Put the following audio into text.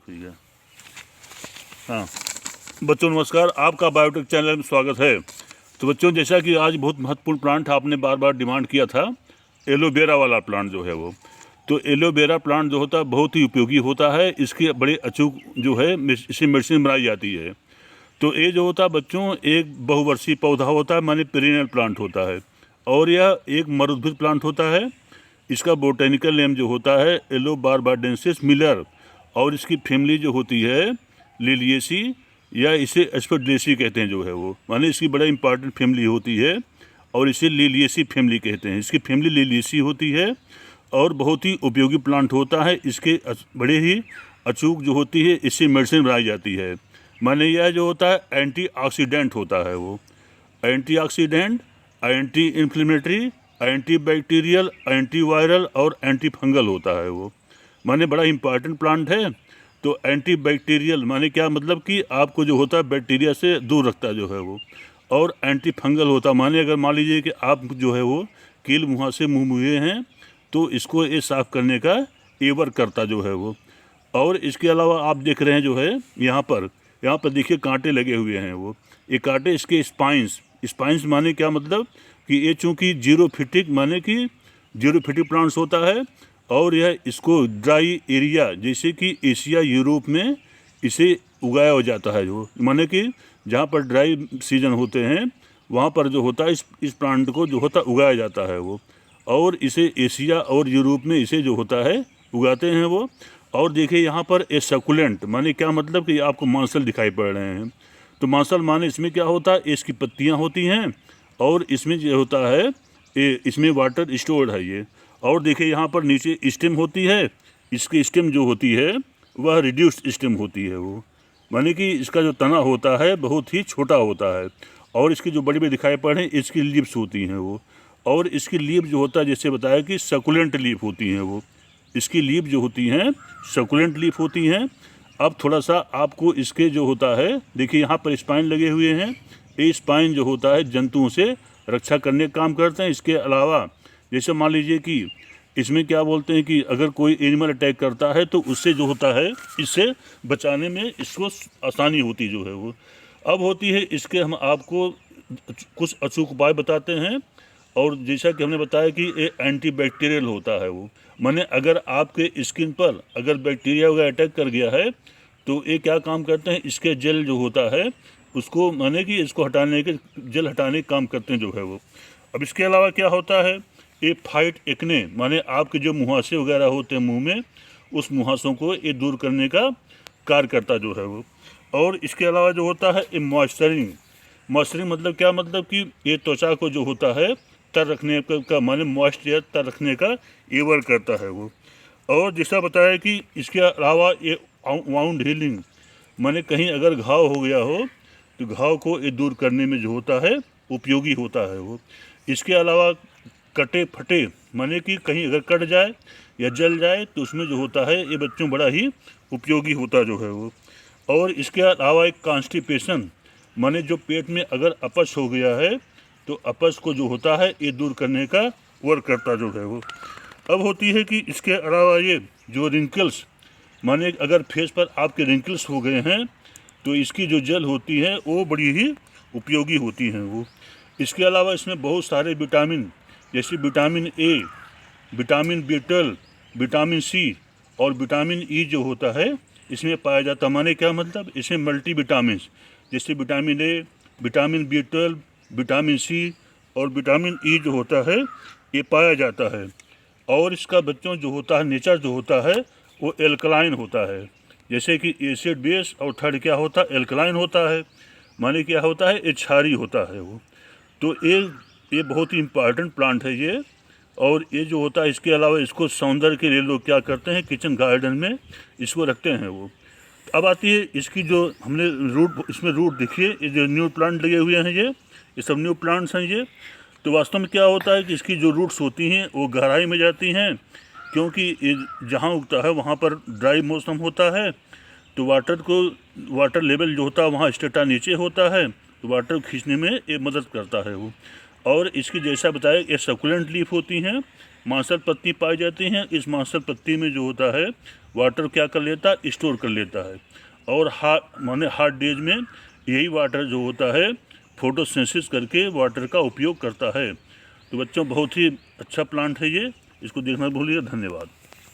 ठीक है। हाँ बच्चों नमस्कार, आपका बायोटेक चैनल में स्वागत है। तो बच्चों जैसा कि आज बहुत महत्वपूर्ण प्लांट आपने बार बार डिमांड किया था, एलोवेरा वाला प्लांट जो है वो, तो एलोवेरा प्लांट जो होता है बहुत ही उपयोगी होता है। इसकी बड़े अचूक जो है इसे मेडिसिन बनाई जाती है। तो ये जो होता है बच्चों एक बहुवर्षीय पौधा होता है, माने पेरिनियल प्लांट होता है, और यह एक मरुद्भिद प्लांट होता है। इसका बोटेनिकल नेम जो होता है एलोबार्बाडेंसिस मिलर, और इसकी फैमिली जो होती है लिलिएसी या इसे एस्पर्जिलेसी कहते हैं जो है वो, माने इसकी बड़ा इंपॉर्टेंट फैमिली होती है और इसे लिलिएसी फैमिली कहते हैं। इसकी फैमिली लिलिएसी होती है और बहुत ही उपयोगी प्लांट होता है। इसके बड़े ही अचूक जो होती है इससे मेडिसिन बनाई जाती है। माने यह जो होता है एंटीऑक्सीडेंट होता है, वो antioxidant, anti inflammatory, anti bacterial, anti viral और एंटी फंगल होता है वो, माने बड़ा इंपॉर्टेंट प्लांट है। तो एंटी बैक्टीरियल माने क्या, मतलब कि आपको जो होता है बैक्टीरिया से दूर रखता है जो है वो, और एंटी फंगल होता है माने अगर मान लीजिए कि आप जो है वो कील मुँह से मुँह मुए हैं तो इसको ये साफ़ करने का एवर करता जो है वो। और इसके अलावा आप देख रहे हैं जो है यहाँ पर देखिए कांटे लगे हुए हैं वो, ये कांटे इसके स्पाइंस माने क्या, मतलब कि ये चूँकि जीरोफिटिक माने कि जीरोफिटिक प्लांट्स होता है, और यह इसको ड्राई एरिया जैसे कि एशिया यूरोप में इसे उगाया हो जाता है जो, माने कि जहाँ पर ड्राई सीजन होते हैं वहाँ पर जो होता है इस प्लांट को जो होता है उगाया जाता है वो, और इसे एशिया और यूरोप में इसे जो होता है उगाते हैं वो। और देखिए यहाँ पर ए सकुलेंट माने क्या, मतलब कि आपको मांसल दिखाई पड़ रहे हैं। तो मांसल माने इसमें क्या होता है, इसकी पत्तियाँ होती हैं और इसमें जो होता है इसमें वाटर स्टोर्ड है ये। और देखिए यहाँ पर नीचे स्टेम होती है, इसकी स्टेम जो होती है वह रिड्यूस्ड स्टेम होती है वो, माने कि इसका जो तना होता है बहुत ही छोटा होता है। और इसकी जो बड़ी बड़ी दिखाई पड़ रही हैं इसकी लीव्स होती हैं वो, और इसकी लीव जो होता है जैसे बताया कि सकुलेंट लीफ होती हैं वो, इसकी लीफ जो होती हैं सकुलेंट लीफ होती हैं। अब थोड़ा सा आपको इसके जो होता है देखिए यहाँ पर स्पाइन लगे हुए हैं, ये स्पाइन जो होता है जंतुओं से रक्षा करने का काम करते हैं। इसके अलावा जैसे मान लीजिए कि इसमें क्या बोलते हैं कि अगर कोई एनिमल अटैक करता है तो उससे जो होता है इससे बचाने में इसको आसानी होती जो है वो। अब होती है इसके हम आपको कुछ अचूक उपाय बताते हैं, और जैसा कि हमने बताया कि ये एंटी बैक्टीरियल होता है वो, माने अगर आपके स्किन पर अगर बैक्टीरिया वगैरह अटैक कर गया है तो ये क्या काम करते हैं, इसके जेल जो होता है उसको माने कि इसको हटाने के जेल हटाने का काम करते हैं जो है वो। अब इसके अलावा क्या होता है, ये फाइट एक्ने माने आपके जो मुहासे वगैरह होते हैं मुंह में, उस मुहासों को ये दूर करने का कार्य करता जो है वो। और इसके अलावा जो होता है ये मॉइस्चरिंग मतलब क्या, मतलब कि ये त्वचा को जो होता है तर रखने का माने मॉइस्चर तर रखने का एवर करता है वो। और जैसा बताया कि इसके अलावा ये वाउंड हीलिंग माने कहीं अगर घाव हो गया हो तो घाव को ये दूर करने में जो होता है उपयोगी होता है वो। इसके अलावा कटे फटे माने कि कहीं अगर कट जाए या जल जाए तो उसमें जो होता है ये बच्चों बड़ा ही उपयोगी होता जो है वो। और इसके अलावा एक कॉन्स्टिपेशन माने जो पेट में अगर अपच हो गया है तो अपच को जो होता है ये दूर करने का वर्क करता जो है वो। अब होती है कि इसके अलावा ये जो रिंकल्स माने अगर फेस पर आपके रिंकल्स हो गए हैं तो इसकी जो जेल होती है वो बड़ी ही उपयोगी होती हैं वो। इसके अलावा इसमें बहुत सारे विटामिन जैसे vitamin A, vitamin B12, vitamin C और विटामिन ई जो होता है इसमें पाया जाता है। माने क्या, मतलब इसमें मल्टी विटामिन जैसे vitamin A, vitamin B12, vitamin C और विटामिन ई जो होता है ये पाया जाता है। और इसका बच्चों जो होता है नेचर जो होता है वो एल्कलाइन होता है, जैसे कि एसिड बेस, और थर्ड क्या होता है एल्कलाइन होता है, माने क्या होता है ये क्षारीय होता है वो। तो ये बहुत ही इम्पॉर्टेंट प्लांट है ये। और ये जो होता है इसके अलावा इसको सौंदर्य के लिए लोग क्या करते हैं किचन गार्डन में इसको रखते हैं वो। अब आती है इसकी जो हमने रूट, इसमें रूट देखिए ये जो न्यू प्लांट लगे हुए हैं ये सब न्यू प्लांट्स हैं ये। तो वास्तव में क्या होता है कि इसकी जो रूट्स होती हैं वो गहराई में जाती हैं, क्योंकि ये जहाँ उगता है वहाँ पर ड्राई मौसम होता है तो वाटर लेवल जो होता है वहाँ स्टेटा नीचे होता है, तो वाटर खींचने में ये मदद करता है वो। और इसकी जैसा बताया ये सकुलेंट लीफ होती हैं, मांसल पत्ती पाई जाती हैं। इस मांसल पत्ती में जो होता है वाटर क्या कर लेता है, स्टोर कर लेता है। और माने हार्ड डेज में यही वाटर जो होता है फोटोसिंथेसिस करके वाटर का उपयोग करता है। तो बच्चों बहुत ही अच्छा प्लांट है ये, इसको देखना भूलिए। धन्यवाद।